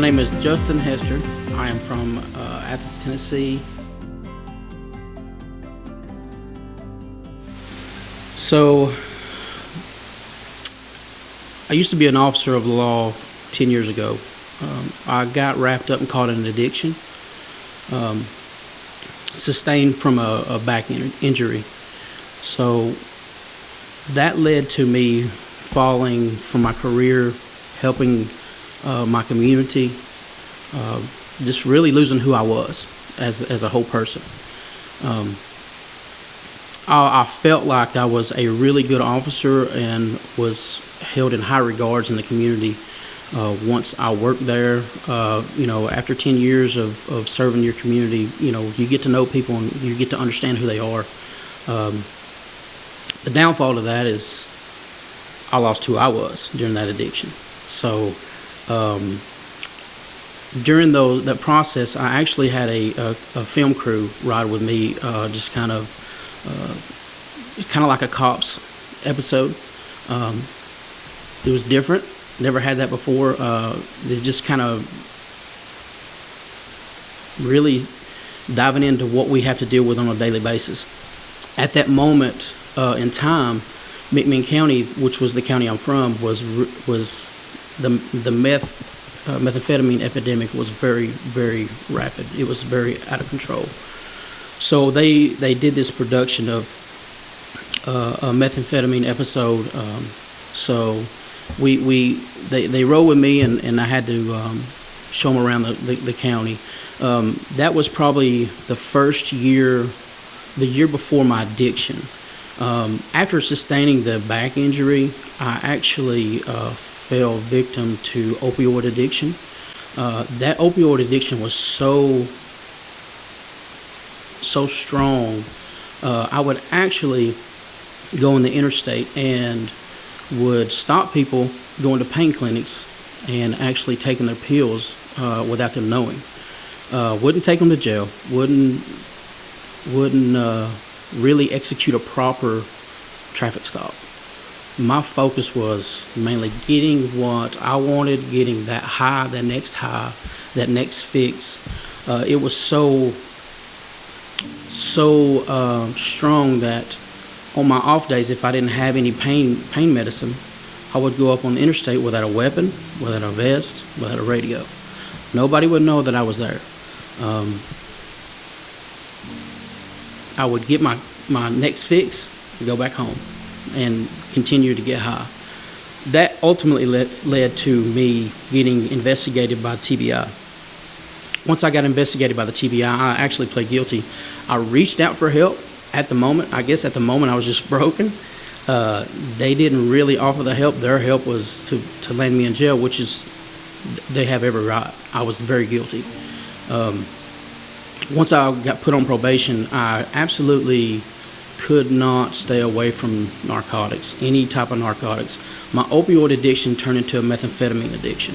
name is Justin Hester. I am from Athens, Tennessee. So, I used to be an officer of the law 10 years ago. I got wrapped up and caught in an addiction, sustained from a back injury. So, that led to me falling from my career, helping my community, just really losing who I was as a whole person. I felt like I was a really good officer and was held in high regards in the community. Once I worked there, after 10 years of serving your community, you get to know people and you get to understand who they are. The downfall of that is I lost who I was during that addiction. So during that process, I actually had a film crew ride with me, just kind of like a Cops episode. It was different. Never had that before. They just kind of really diving into what we have to deal with on a daily basis. At that moment in time, McMinn County, which was the county I'm from, was the methamphetamine epidemic was very, very rapid. It was very out of control. So they did this production of a methamphetamine episode. So they rode with me, and I had to show them around the county. That was probably the first year, the year before my addiction. After sustaining the back injury, I actually fell victim to opioid addiction. That opioid addiction was so strong. I would actually go on the interstate and would stop people going to pain clinics and actually taking their pills without them knowing. Wouldn't take them to jail. Wouldn't really execute a proper traffic stop. My focus was mainly getting what I wanted, getting that high, that next high, that next fix. It was so strong that on my off days, if I didn't have any pain medicine, I would go up on the interstate without a weapon, without a vest, without a radio. Nobody would know that I was there. I would get my next fix and go back home and continue to get high. That ultimately led to me getting investigated by the TBI. Once I got investigated by the TBI, I actually pled guilty. I reached out for help at the moment. I guess at the moment I was just broken. They didn't really offer the help. Their help was to land me in jail, which is, they have every right. I was very guilty. Once I got put on probation, I absolutely could not stay away from narcotics, any type of narcotics. My opioid addiction turned into a methamphetamine addiction,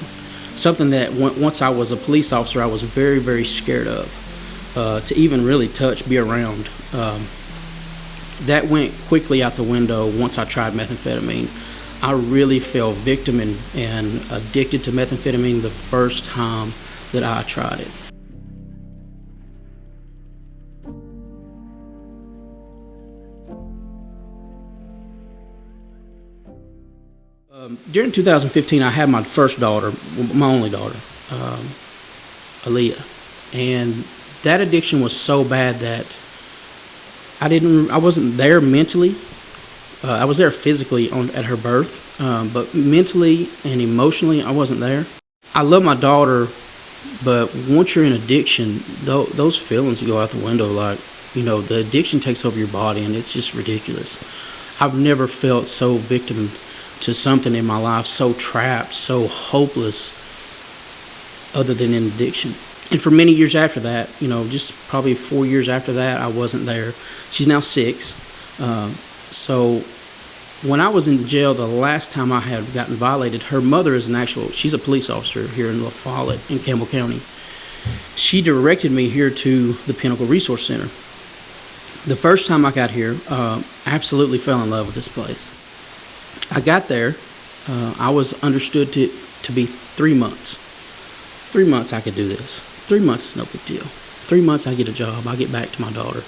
something that once I was a police officer, I was very, very scared of, to even really touch, be around. That went quickly out the window once I tried methamphetamine. I really fell victim and addicted to methamphetamine the first time that I tried it. During 2015, I had my first daughter, my only daughter, Aaliyah, and that addiction was so bad that I wasn't there mentally. I was there physically at her birth, but mentally and emotionally, I wasn't there. I love my daughter, but once you're in addiction, those feelings go out the window. Like, the addiction takes over your body, and it's just ridiculous. I've never felt so victim to something in my life, so trapped, so hopeless, other than in addiction. And for many years after that, just probably 4 years after that, I wasn't there. She's now 6. So when I was in jail, the last time I had gotten violated, her mother is she's a police officer here in La Follette in Campbell County. She directed me here to the Pinnacle Resource Center. The first time I got here, absolutely fell in love with this place. I got there, I was understood to be 3 months. 3 months I could do this. 3 months is no big deal. 3 months I get a job, I get back to my daughter.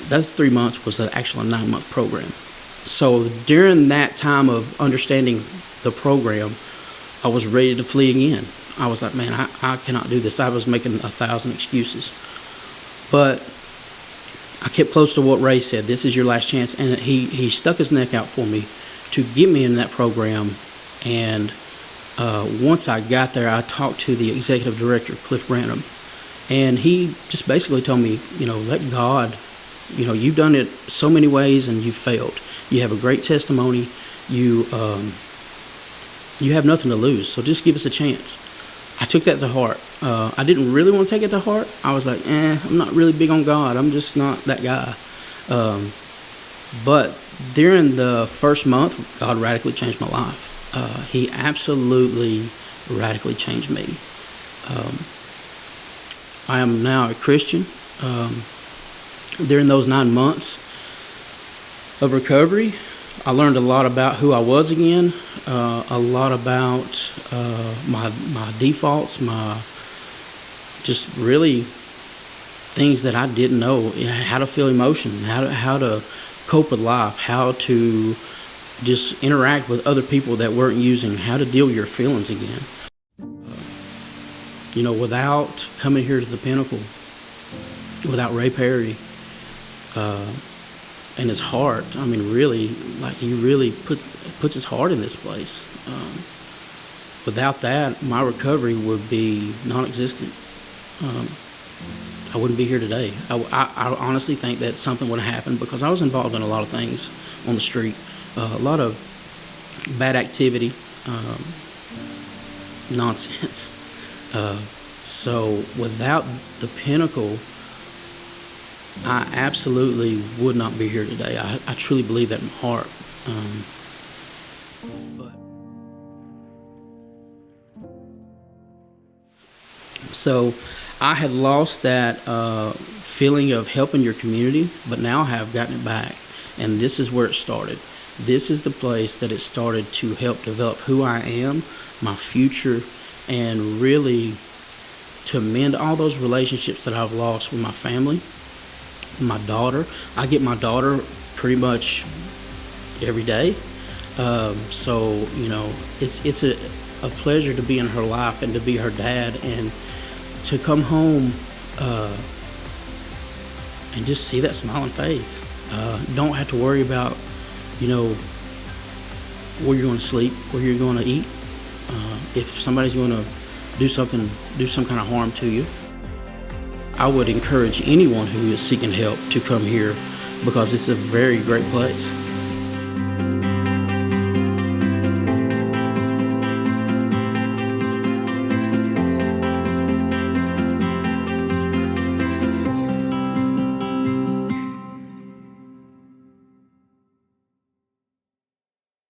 Those 3 months was actually a 9-month program. So during that time of understanding the program, I was ready to flee again. I was like, man, I cannot do this. I was making 1,000 excuses. But I kept close to what Ray said. This is your last chance. And he stuck his neck out for me to get me in that program. And once I got there, I talked to the executive director, Cliff Branham. And he just basically told me, let God, you've done it so many ways and you've failed. You have a great testimony. You have nothing to lose, so just give us a chance. I took that to heart. I didn't really want to take it to heart. I was like, I'm not really big on God. I'm just not that guy. But during the first month, God radically changed my life. He absolutely radically changed me. I am now a Christian. During those 9 months of recovery, I learned a lot about who I was again, a lot about my defaults, my just really things that I didn't know, how to feel emotion, how to cope with life, how to just interact with other people that weren't using, how to deal with your feelings again. Without coming here to the Pinnacle, without Ray Perry, and his heart, really, he really puts his heart in this place. Without that, my recovery would be non-existent. I wouldn't be here today. I honestly think that something would have happened because I was involved in a lot of things on the street, a lot of bad activity, nonsense. So without the Pinnacle, I absolutely would not be here today. I truly believe that in my heart. So I had lost that feeling of helping your community, but now I have gotten it back. And this is where it started. This is the place that it started to help develop who I am, my future, and really to mend all those relationships that I've lost with my family. My daughter, I get my daughter pretty much every day. So it's a pleasure to be in her life and to be her dad and to come home and just see that smiling face. Don't have to worry about where you're going to sleep, where you're going to eat, if somebody's going to do some kind of harm to you. I would encourage anyone who is seeking help to come here because it's a very great place.